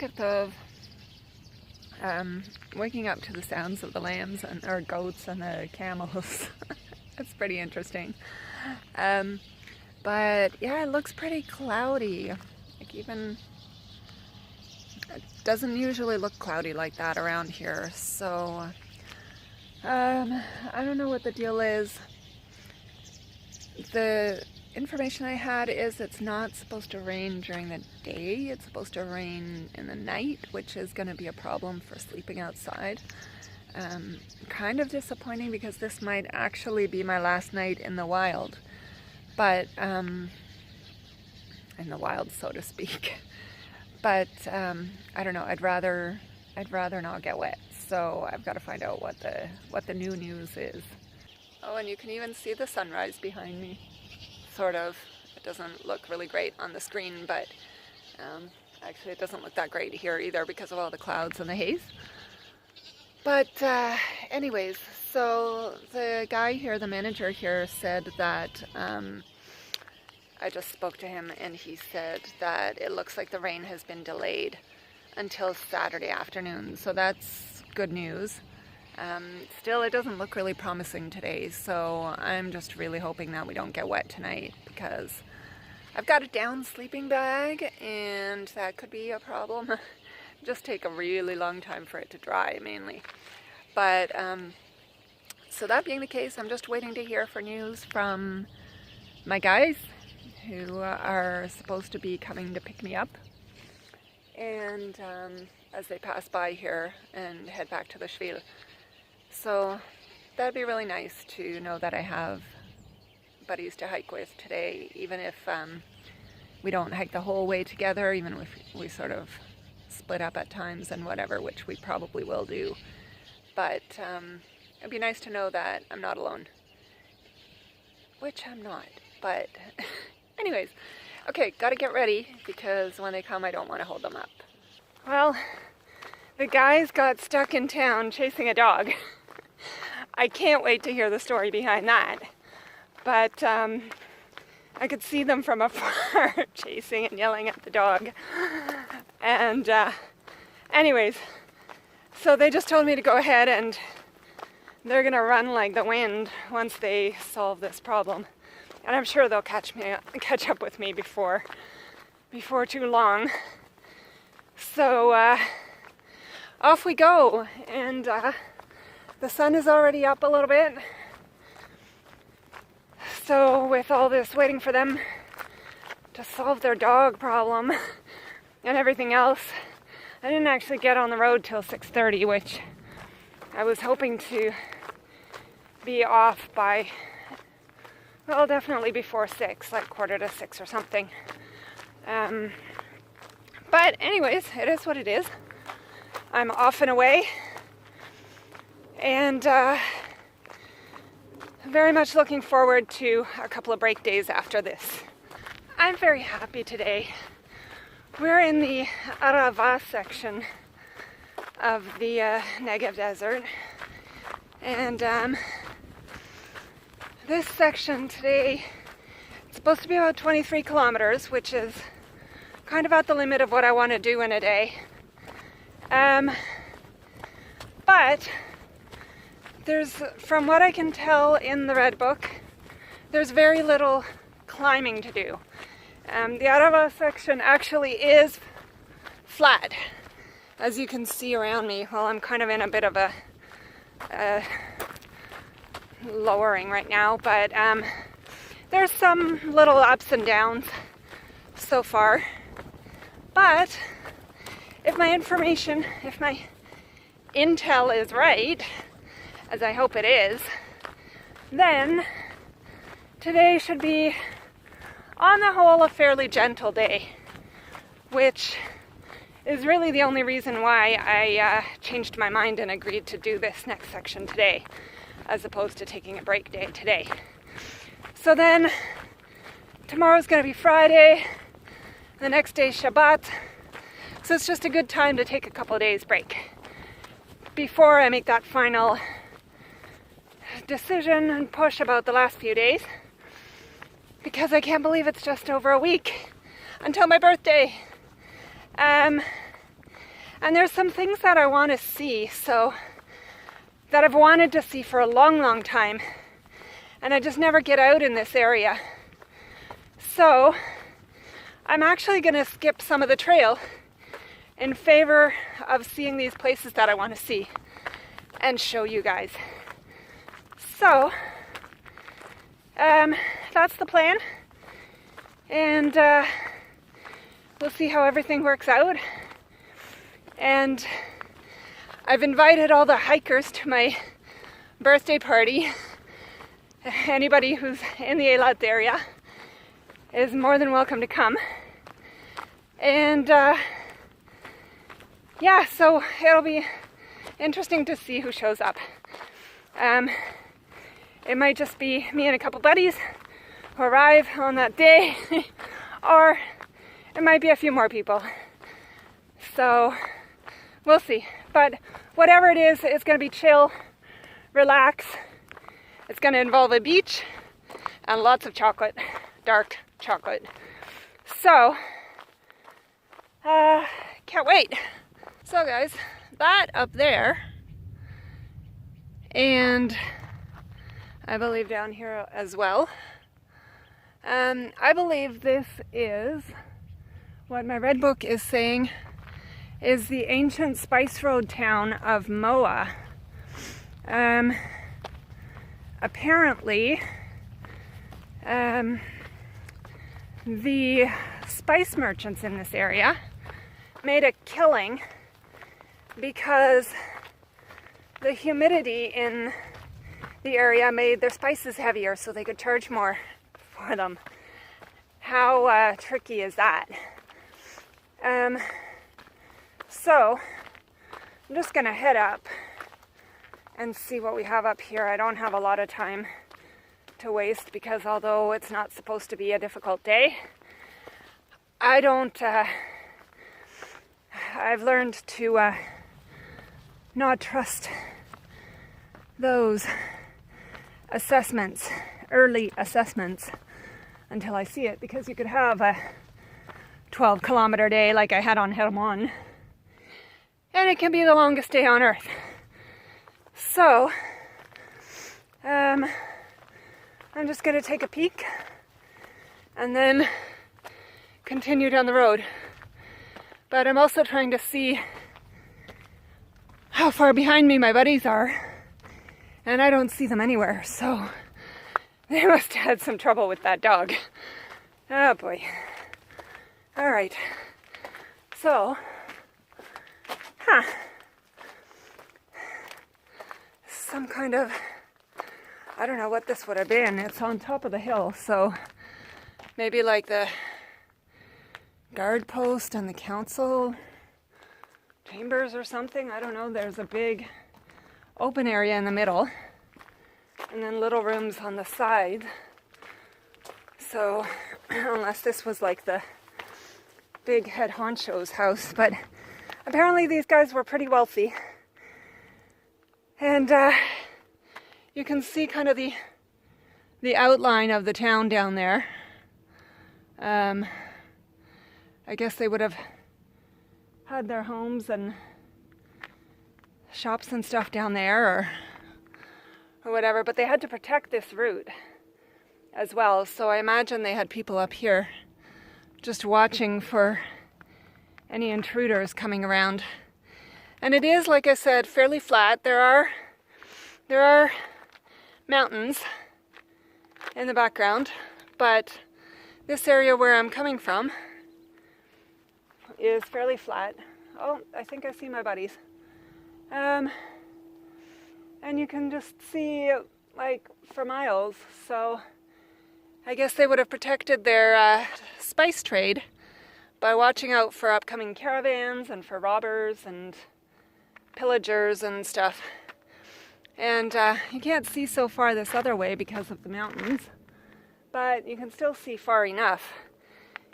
protective of waking up to the sounds of the lambs or goats and the camels. It's pretty interesting. But yeah, it looks pretty cloudy. Like even it doesn't usually look cloudy like that around here. So I don't know what the deal is. The information I had is it's not supposed to rain during the day. It's supposed to rain in the night, which is going to be a problem for sleeping outside. Kind of disappointing because this might actually be my last night in the wild. But, in the wild, so to speak. But, I don't know, I'd rather not get wet. So I've got to find out what the new news is. Oh, and you can even see the sunrise behind me. Sort of. It doesn't look really great on the screen, but actually it doesn't look that great here either because of all the clouds and the haze. But anyways, so the guy here, the manager here, said that I just spoke to him and he said that it looks like the rain has been delayed until Saturday afternoon. So that's good news. Still, it doesn't look really promising today, so I'm just really hoping that we don't get wet tonight because I've got a down sleeping bag and that could be a problem. Just take a really long time for it to dry, mainly. But so that being the case, I'm just waiting to hear for news from my guys who are supposed to be coming to pick me up. And as they pass by here and head back to the Shvil. So that'd be really nice to know that I have buddies to hike with today, even if we don't hike the whole way together, even if we sort of split up at times and whatever, which we probably will do. But it'd be nice to know that I'm not alone, which I'm not. But anyways, okay, gotta get ready because when they come I don't want to hold them up. Well, the guys got stuck in town chasing a dog. I can't wait to hear the story behind that. But I could see them from afar chasing and yelling at the dog. And anyways, so they just told me to go ahead and they're gonna run like the wind once they solve this problem. And I'm sure they'll catch up with me before too long. So off we go, and the sun is already up a little bit. So with all this waiting for them to solve their dog problem and everything else, I didn't actually get on the road till 6:30, which I was hoping to be off by, well, definitely before 6, like 5:45 or something. But anyways, it is what it is. I'm off and away, and very much looking forward to a couple of break days after this. I'm very happy today. We're in the Arava section of the Negev Desert, and this section today, it's supposed to be about 23 kilometers, which is kind of at the limit of what I want to do in a day. But there's, from what I can tell in the Red Book, there's very little climbing to do. The Arava section actually is flat, as you can see around me. Well, I'm kind of in a bit of a lowering right now, but there's some little ups and downs so far. But if my information, if my intel is right, as I hope it is, then today should be, on the whole, a fairly gentle day, which is really the only reason why I changed my mind and agreed to do this next section today, as opposed to taking a break day today. So then, tomorrow's going to be Friday, the next day Shabbat, so it's just a good time to take a couple of days break before I make that final decision and push about the last few days, because I can't believe it's just over a week until my birthday. And there's some things that I want to see, so that I've wanted to see for a long, long time. And I just never get out in this area. So I'm actually going to skip some of the trail in favor of seeing these places that I want to see and show you guys. So that's the plan. And we'll see how everything works out. And I've invited all the hikers to my birthday party. Anybody who's in the Eilat area is more than welcome to come. And yeah, so it'll be interesting to see who shows up. It might just be me and a couple buddies who arrive on that day, or it might be a few more people. So we'll see. But whatever it is, it's going to be chill, relax. It's going to involve a beach and lots of chocolate, dark chocolate. So, can't wait. So guys, that up there, and I believe down here as well. I believe this is what my red book is saying is the ancient spice road town of Moa. Apparently, the spice merchants in this area made a killing because the humidity in the area made their spices heavier so they could charge more for them. How tricky is that? So I'm just gonna head up and see what we have up here. I don't have a lot of time to waste because although it's not supposed to be a difficult day, I've learned to not trust those assessments, early assessments, until I see it, because you could have a 12-kilometer day like I had on Hermon, and it can be the longest day on earth. So I'm just going to take a peek and then continue down the road. But I'm also trying to see how far behind me my buddies are, and I don't see them anywhere, so they must have had some trouble with that dog. Oh boy. All right. So, some kind of, I don't know what this would have been. It's on top of the hill, so maybe like the guard post and the council chambers or something. I don't know. There's a big open area in the middle and then little rooms on the side. So unless this was like the big head honcho's house, but apparently these guys were pretty wealthy. And you can see kind of the outline of the town down there. I guess they would have had their homes and shops and stuff down there or whatever, but they had to protect this route as well. So I imagine they had people up here just watching for any intruders coming around. And it is, like I said, fairly flat. There are mountains in the background, but this area where I'm coming from is fairly flat. Oh, I think I see my buddies. And you can just see like for miles. So I guess they would have protected their spice trade by watching out for upcoming caravans and for robbers and pillagers and stuff. And you can't see so far this other way because of the mountains, but you can still see far enough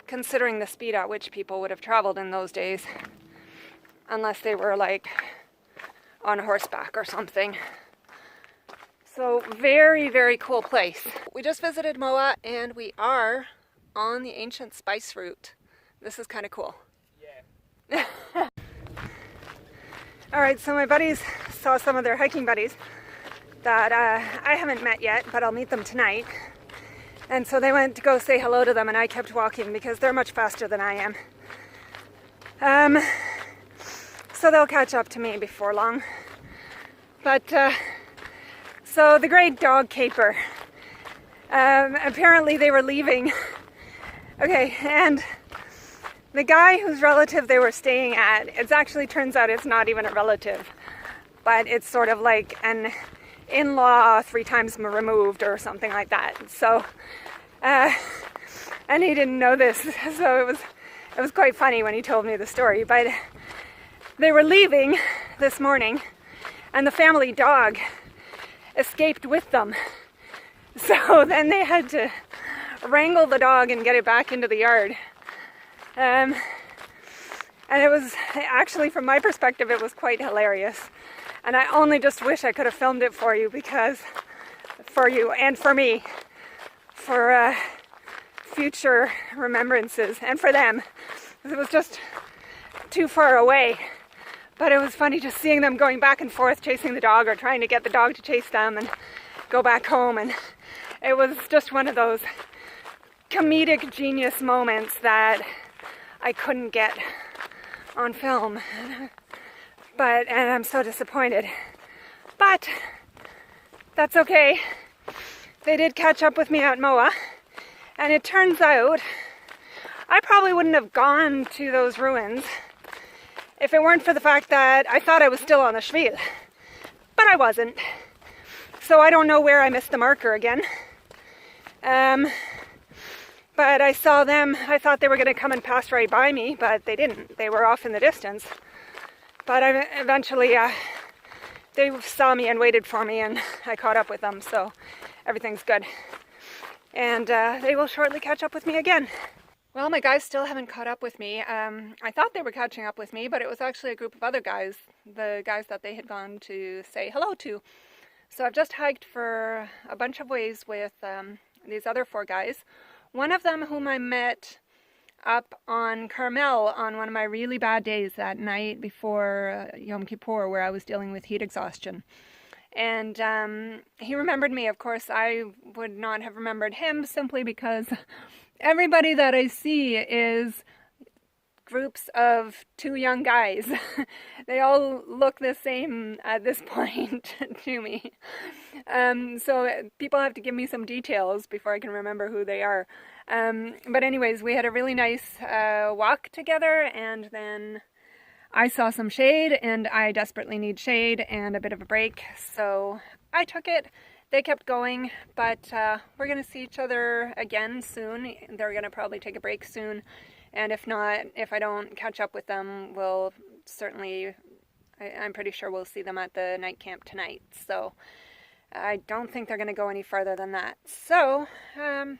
considering the speed at which people would have traveled in those days, unless they were like on horseback or something. So very, very cool place. We just visited Moa and we are on the ancient spice route. This is kind of cool. Yeah. Alright, so my buddies saw some of their hiking buddies that I haven't met yet, but I'll meet them tonight. And so they went to go say hello to them, and I kept walking because they're much faster than I am. So they'll catch up to me before long. But, so the great dog caper. Apparently they were leaving. Okay, and the guy whose relative they were staying at, it actually turns out it's not even a relative, but it's sort of like an in-law 3 times removed or something like that. So, and he didn't know this, so it was quite funny when he told me the story. But they were leaving this morning, and the family dog escaped with them. So then they had to wrangle the dog and get it back into the yard. And it was actually, from my perspective, it was quite hilarious. And I only just wish I could have filmed it for you, because for you and for me, for future remembrances, and for them, because it was just too far away. But it was funny just seeing them going back and forth chasing the dog, or trying to get the dog to chase them and go back home. And it was just one of those comedic genius moments that I couldn't get on film. And I'm so disappointed. But that's okay. They did catch up with me at Moa, and it turns out I probably wouldn't have gone to those ruins if it weren't for the fact that I thought I was still on the Shvil, but I wasn't. So I don't know where I missed the marker again. But I saw them. I thought they were going to come and pass right by me, but they didn't. They were off in the distance. But eventually they saw me and waited for me, and I caught up with them, so everything's good. And they will shortly catch up with me again. Well, my guys still haven't caught up with me. I thought they were catching up with me, but it was actually a group of other guys, the guys that they had gone to say hello to. So I've just hiked for a bunch of ways with these other 4 guys. One of them whom I met up on Carmel on one of my really bad days that night before Yom Kippur, where I was dealing with heat exhaustion. And he remembered me. Of course, I would not have remembered him, simply because everybody that I see is groups of 2 young guys. They all look the same at this point to me. So people have to give me some details before I can remember who they are. But anyways, we had a really nice walk together, and then I saw some shade, and I desperately need shade and a bit of a break, so I took it. They kept going, but we're going to see each other again soon. They're going to probably take a break soon, and if not, if I don't catch up with them, we'll certainly, I'm pretty sure we'll see them at the night camp tonight. So I don't think they're going to go any further than that. So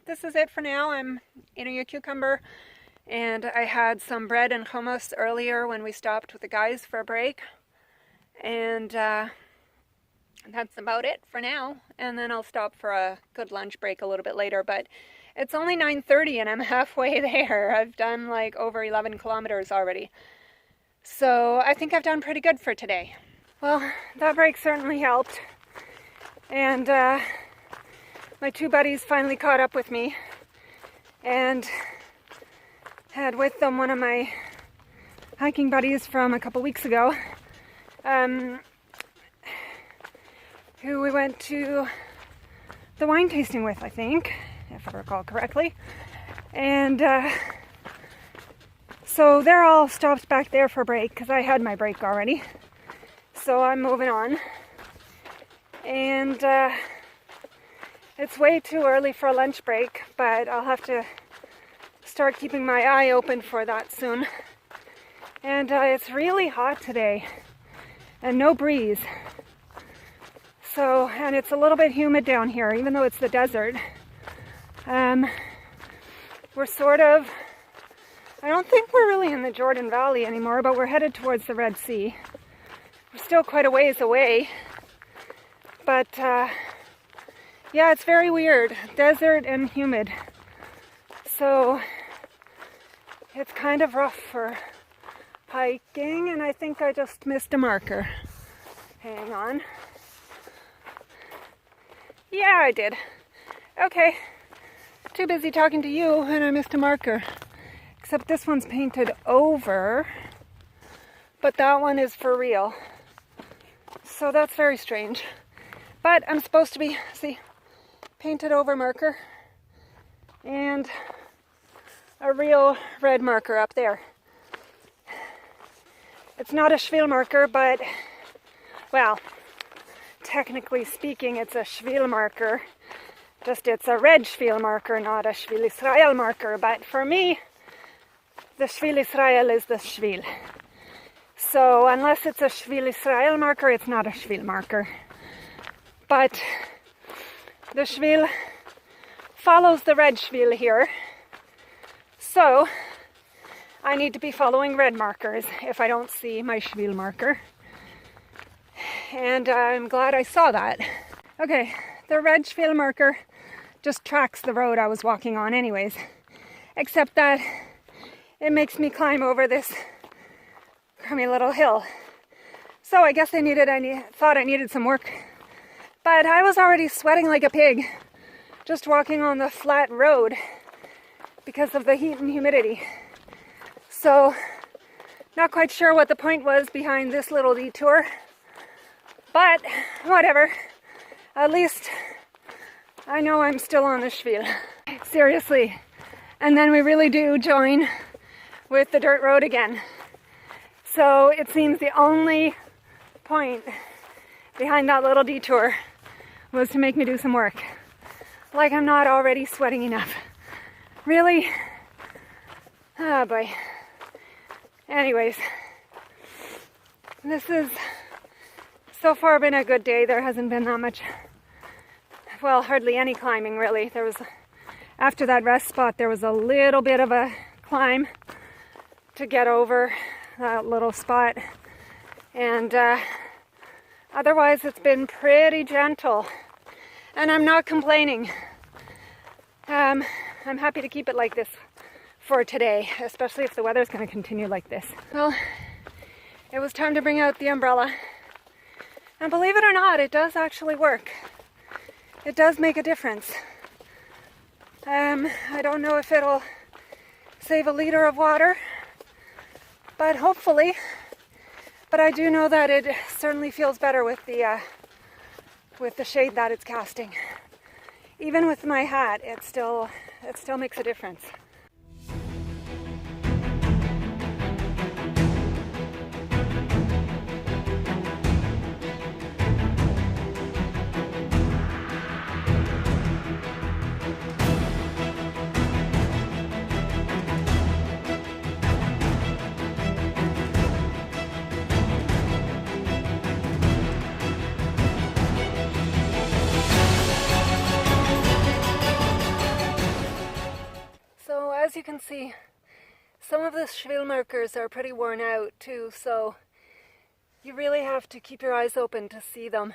this is it for now. I'm eating a cucumber, and I had some bread and hummus earlier when we stopped with the guys for a break, and that's about it for now. And then I'll stop for a good lunch break a little bit later, but it's only 9:30 and I'm halfway there. I've done like over 11 kilometers already. So I think I've done pretty good for today. Well, that break certainly helped. And my 2 buddies finally caught up with me, and had with them one of my hiking buddies from a couple weeks ago, who we went to the wine tasting with, I think, if I recall correctly. And so they're all stopped back there for a break, because I had my break already. So I'm moving on. And it's way too early for a lunch break, but I'll have to start keeping my eye open for that soon. And it's really hot today, and no breeze. So, and it's a little bit humid down here, even though it's the desert. We're sort of, I don't think we're really in the Jordan Valley anymore, but we're headed towards the Red Sea. We're still quite a ways away. But, yeah, it's very weird. Desert and humid. So, it's kind of rough hiking, and I think I just missed a marker. Hang on. Yeah, I did. Okay. Too busy talking to you and I missed a marker. Except this one's painted over, but that one is for real. So that's very strange. But I'm supposed to be, see, painted over marker and a real red marker up there. It's not a Shvil marker, but, well, technically speaking, it's a Shvil marker. Just it's a red Shvil marker, not a Shvil Israel marker. But for me, the Shvil Israel is the Shvil. So unless it's a Shvil Israel marker, it's not a Shvil marker. But the Shvil follows the red Shvil here. So I need to be following red markers if I don't see my Shvil marker. And I'm glad I saw that. Okay, the red Shvil marker just tracks the road I was walking on anyways. Except that it makes me climb over this crummy little hill. So I guess I thought I needed some work. But I was already sweating like a pig just walking on the flat road because of the heat and humidity. So not quite sure what the point was behind this little detour. But whatever. At least I know I'm still on the Shvil. Seriously. And then we really do join with the dirt road again. So it seems the only point behind that little detour was to make me do some work. Like I'm not already sweating enough. Really? Oh boy. Anyways, this has so far been a good day. There hasn't been that much, well, hardly any climbing really. There was, after that rest spot, there was a little bit of a climb to get over that little spot. And otherwise it's been pretty gentle. And I'm not complaining. I'm happy to keep it like this for today, especially if the weather's going to continue like this. Well, it was time to bring out the umbrella. And believe it or not, it does actually work. It does make a difference. I don't know if it'll save a liter of water, but hopefully. But I do know that it certainly feels better with the shade that it's casting. Even with my hat, it still makes a difference. As you can see, some of the Shvil markers are pretty worn out too, so you really have to keep your eyes open to see them.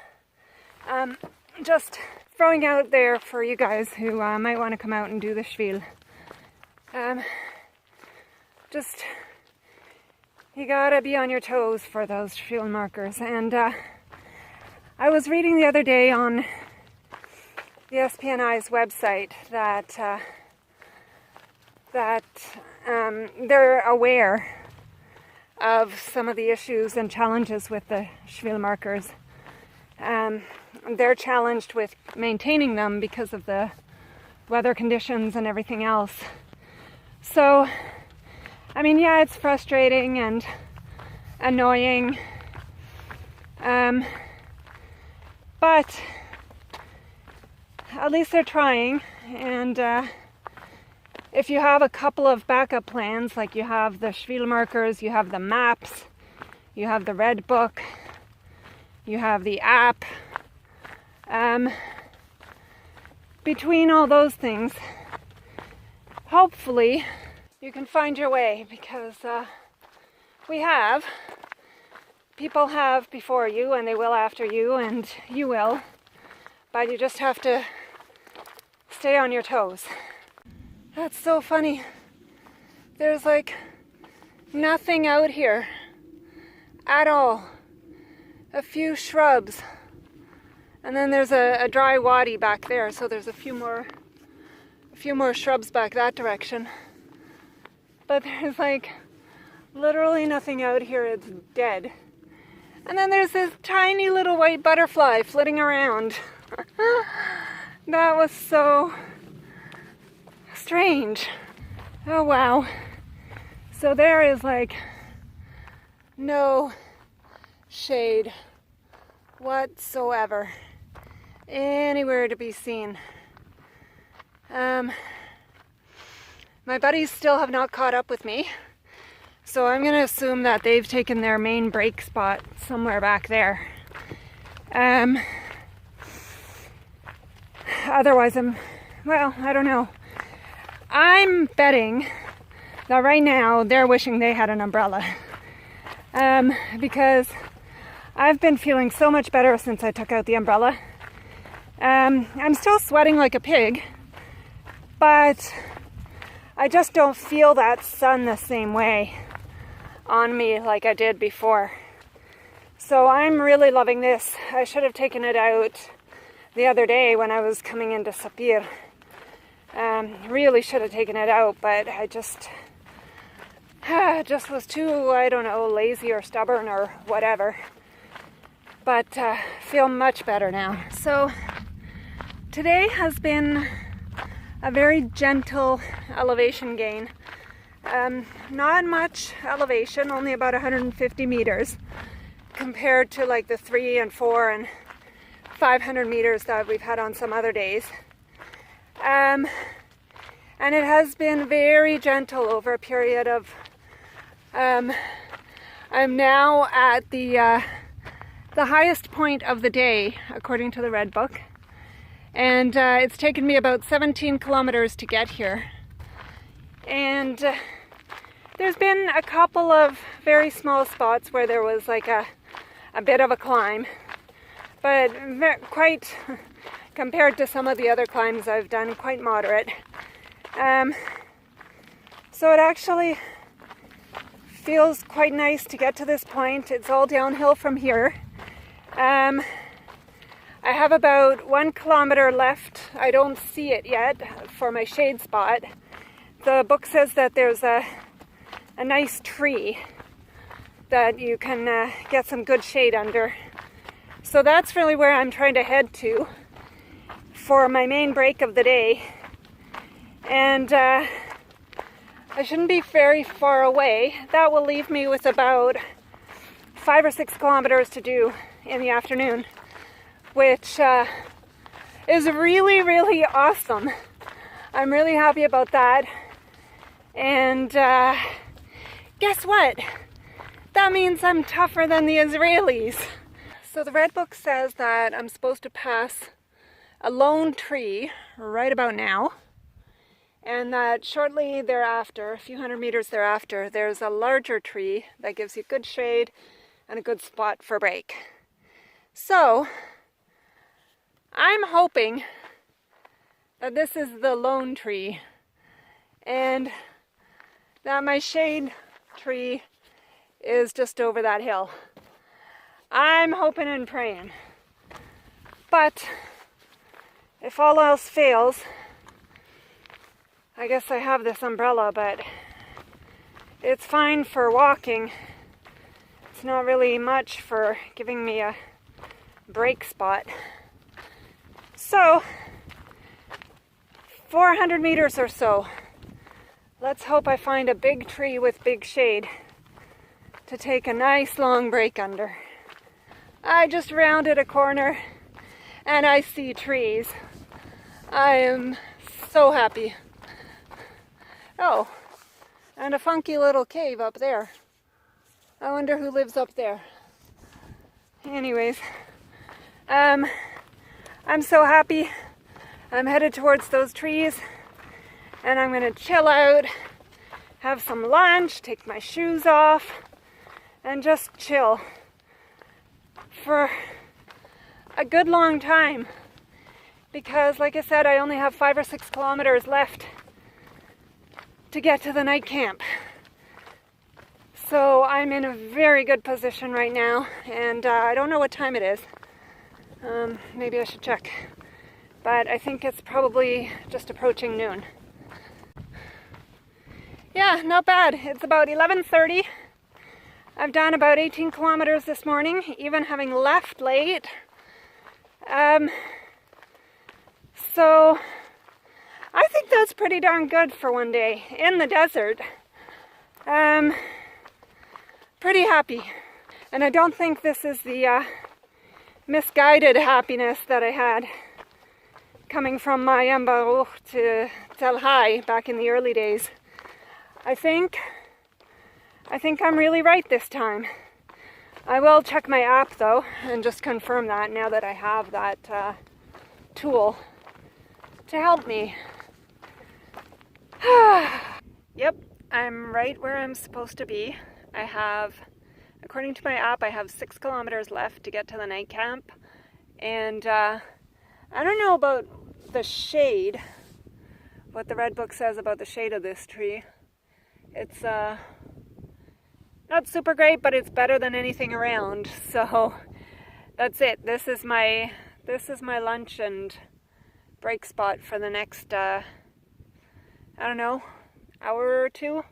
Just throwing out there for you guys who might want to come out and do the Shvil. Just, you gotta be on your toes for those Shvil markers. And I was reading the other day on the SPNI's website that they're aware of some of the issues and challenges with the Shvil markers. They're challenged with maintaining them because of the weather conditions and everything else. So, I mean, yeah, it's frustrating and annoying, but at least they're trying. And if you have a couple of backup plans, like you have the Shvil markers, you have the maps, you have the red book, you have the app, between all those things, hopefully you can find your way, because people have before you, and they will after you, and you will, but you just have to stay on your toes. That's so funny. There's like Nothing out here at all. A few shrubs. And then there's a dry wadi back there, so there's a few more shrubs back that direction. But there's like literally nothing out here. It's dead. And then there's this tiny little white butterfly flitting around. That was so strange. Oh wow. So there is like no shade whatsoever anywhere to be seen. My buddies still have not caught up with me, so I'm going to assume that they've taken their main break spot somewhere back there. Otherwise I don't know. I'm betting that right now they're wishing they had an umbrella. Because I've been feeling so much better since I took out the umbrella. I'm still sweating like a pig, but I just don't feel that sun the same way on me like I did before. So I'm really loving this. I should have taken it out the other day when I was coming into Sapir. Really should have taken it out, but I just was too, I don't know, lazy or stubborn or whatever. But feel much better now. So today has been a very gentle elevation gain. Not much elevation, only about 150 meters compared to like the 3 and 4 and 500 meters that we've had on some other days. And it has been very gentle over a period of, I'm now at the highest point of the day, according to the Red Book. And it's taken me about 17 kilometers to get here. And there's been a couple of very small spots where there was like a bit of a climb. But quite, compared to some of the other climbs I've done, quite moderate. So it actually feels quite nice to get to this point. It's all downhill from here. I have about 1 kilometer left. I don't see it yet for my shade spot. The book says that there's a nice tree that you can get some good shade under. So that's really where I'm trying to head to for my main break of the day. And I shouldn't be very far away. That will leave me with about 5 or 6 kilometers to do in the afternoon, which is really, really awesome. I'm really happy about that. And guess what? That means I'm tougher than the Israelis. So the Red Book says that I'm supposed to pass a lone tree right about now, and that shortly thereafter, a few hundred meters thereafter, there's a larger tree that gives you good shade and a good spot for break. So I'm hoping that this is the lone tree and that my shade tree is just over that hill. I'm hoping and praying. But if all else fails, I guess I have this umbrella, but it's fine for walking. It's not really much for giving me a break spot. So, 400 meters or so. Let's hope I find a big tree with big shade to take a nice long break under. I just rounded a corner and I see trees. I am so happy. Oh, and a funky little cave up there. I wonder who lives up there. Anyways, I'm so happy. I'm headed towards those trees and I'm gonna chill out, have some lunch, take my shoes off, and just chill for a good long time. Because like I said, I only have 5 or 6 kilometers left to get to the night camp. So I'm in a very good position right now, and I don't know what time it is. Maybe I should check. But I think it's probably just approaching noon. Yeah, not bad. It's about 11:30. I've done about 18 kilometers this morning, even having left late. So I think that's pretty darn good for one day in the desert. Pretty happy. And I don't think this is the misguided happiness that I had coming from Mayam Baruch to Tel Hai back in the early days. I think I'm really right this time. I will check my app though and just confirm that now that I have that tool to help me. Yep, I'm right where I'm supposed to be. I have, according to my app, I have 6 kilometers left to get to the night camp. And I don't know about the shade, what the red book says about the shade of this tree. It's not super great, but it's better than anything around. So that's it. This is my lunch and break spot for the next I don't know, hour or two.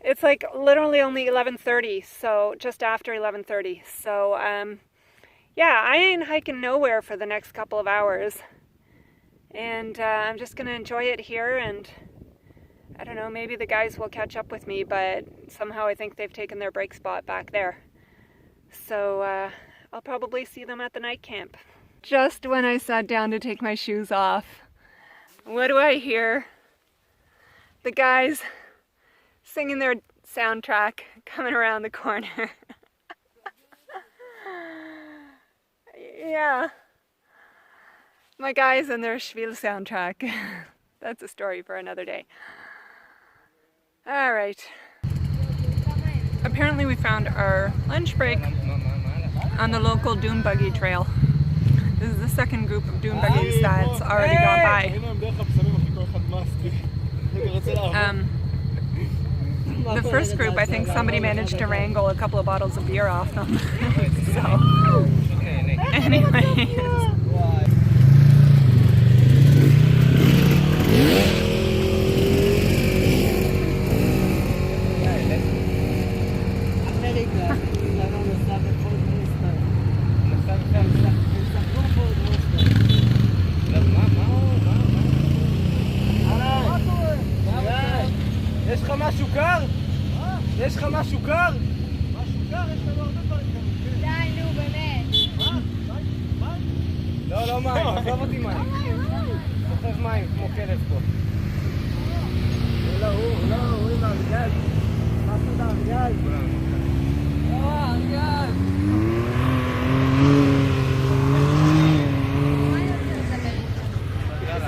It's like literally only 11:30, so just after 11:30. So yeah, I ain't hiking nowhere for the next couple of hours, and I'm just gonna enjoy it here. And I don't know, maybe the guys will catch up with me, but somehow I think they've taken their break spot back there. So I'll probably see them at the night camp. Just when I sat down to take my shoes off, what do I hear? The guys singing their soundtrack coming around the corner. Yeah. My guys and their Shvil soundtrack. That's a story for another day. All right. Apparently we found our lunch break on the local dune buggy trail. This is the second group of dune buggies that's already gone by. The first group, I think somebody managed to wrangle a couple of bottles of beer off them. So, anyways. יש לך משהו קר? יש לך משהו קר? משהו קר? יש לנו הרבה דברים קרים. די, נו, באמת. מה? מים? לא מים, עזוב אותי מים. סוחב מים, כמו כלב פה. הוא עם ארגז. משהו לארגז. ארגז.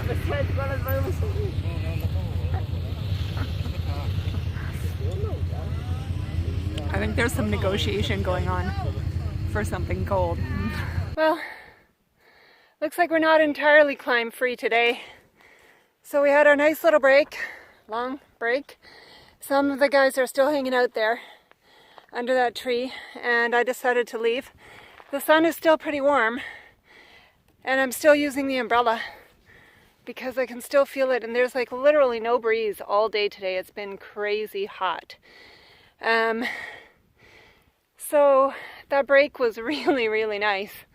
בסדר, כל הדברים מסורים. I think there's some negotiation going on for something cold. Well, looks like we're not entirely climb free today. So we had our nice little break, long break. Some of the guys are still hanging out there under that tree, and I decided to leave. The sun is still pretty warm, and I'm still using the umbrella because I can still feel it, and there's like literally no breeze all day today. It's been crazy hot. So that break was really, really nice.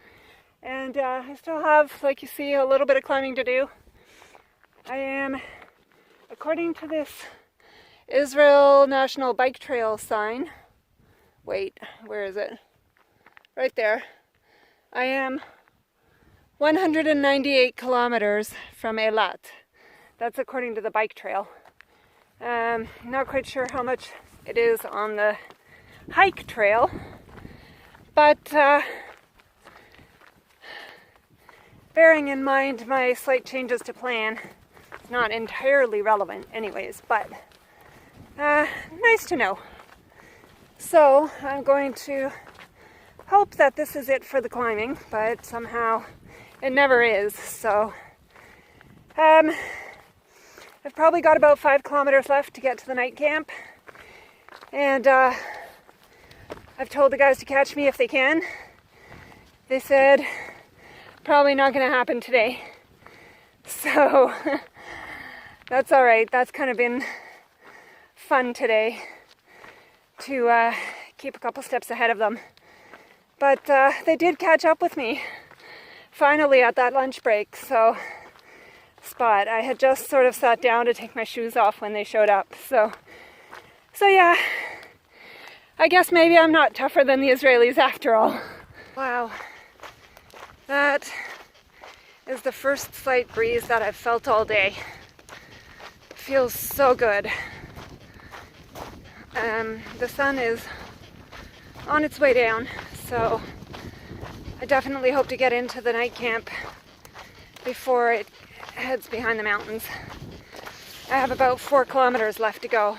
And I still have, like you see, a little bit of climbing to do. I am, according to this Israel National Bike Trail sign, wait, where is it? Right there. I am 198 kilometers from Eilat. That's according to the bike trail. Not quite sure how much it is on the hike trail, but bearing in mind my slight changes to plan, it's not entirely relevant anyways, but nice to know. So I'm going to hope that this is it for the climbing, but somehow it never is. So I've probably got about 5 kilometers left to get to the night camp, and I've told the guys to catch me if they can. They said probably not going to happen today. So that's all right. That's kind of been fun today to keep a couple steps ahead of them. But they did catch up with me finally at that lunch break. So spot. I had just sort of sat down to take my shoes off when they showed up. So yeah, I guess maybe I'm not tougher than the Israelis after all. Wow, that is the first slight breeze that I've felt all day. It feels so good. The sun is on its way down, so I definitely hope to get into the night camp before it heads behind the mountains. I have about 4 kilometers left to go,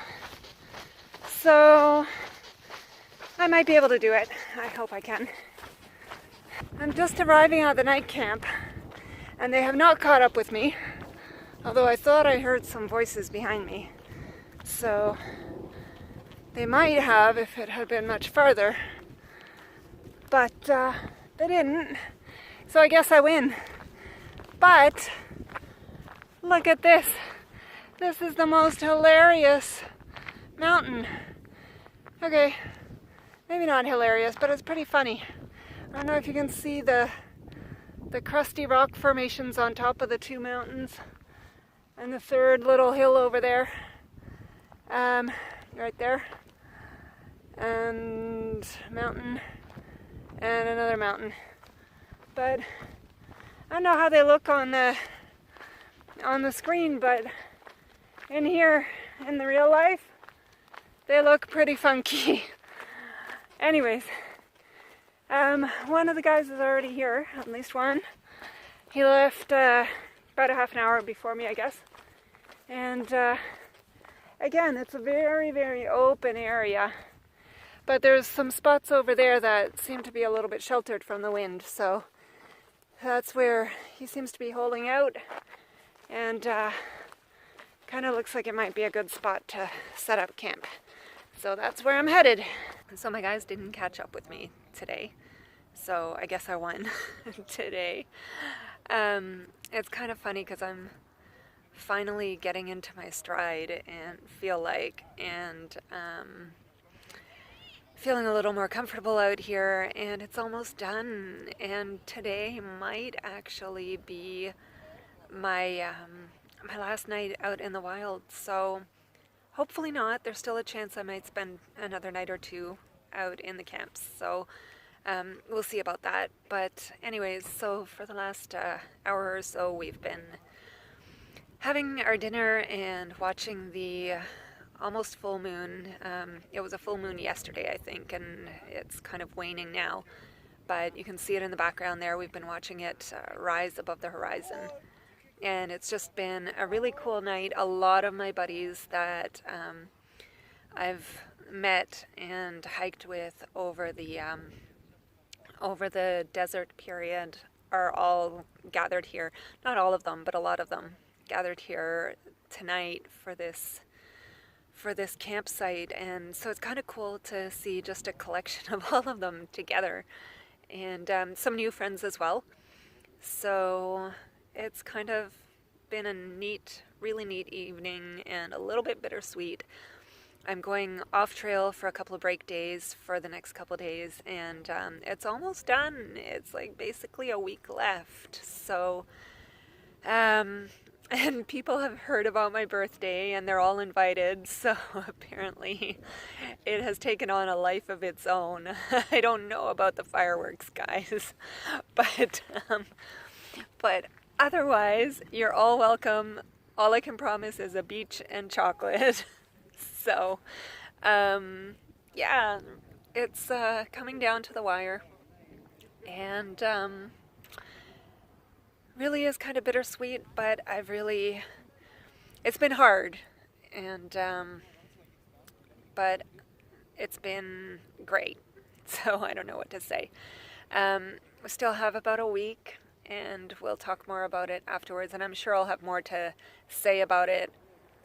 so I might be able to do it. I hope I can. I'm just arriving at the night camp, and they have not caught up with me, although I thought I heard some voices behind me. So they might have if it had been much farther, but they didn't, so I guess I win. But look at this. This is the most hilarious mountain. Okay, maybe not hilarious, but it's pretty funny. I don't know if you can see the crusty rock formations on top of the 2 mountains and the 3rd little hill over there, right there, and mountain and another mountain. But I don't know how they look on the screen, but in here, in the real life, they look pretty funky. Anyways, one of the guys is already here, at least one. He left about a half an hour before me, I guess. And again, it's a very, very open area. But there's some spots over there that seem to be a little bit sheltered from the wind, so that's where he seems to be holding out. And kind of looks like it might be a good spot to set up camp. So that's where I'm headed. So my guys didn't catch up with me today, so I guess I won today. It's kind of funny because I'm finally getting into my stride and feeling a little more comfortable out here, and it's almost done. And today might actually be my my last night out in the wild, so hopefully not. There's still a chance I might spend another night or 2 out in the camps, so we'll see about that. But anyways, so for the last hour or so we've been having our dinner and watching the almost full moon. It was a full moon yesterday, I think, and it's kind of waning now, but you can see it in the background there. We've been watching it rise above the horizon, and it's just been a really cool night. A lot of my buddies that I've met and hiked with over the desert period are all gathered here. Not all of them, but a lot of them gathered here tonight for this campsite. And so it's kind of cool to see just a collection of all of them together, and some new friends as well. So it's kind of been a really neat evening and a little bit bittersweet. I'm going off trail for a couple of break days for the next couple of days, and it's almost done. It's like basically a week left. So and people have heard about my birthday and they're all invited, so apparently it has taken on a life of its own. I don't know about the fireworks, guys, but otherwise, you're all welcome. All I can promise is a beach and chocolate. So, yeah, it's coming down to the wire, and really is kind of bittersweet, but it's been hard, and but it's been great, so I don't know what to say. We still have about a week, and we'll talk more about it afterwards, and I'm sure I'll have more to say about it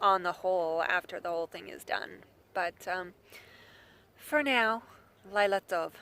on the whole after the whole thing is done. But for now, Laila Tov.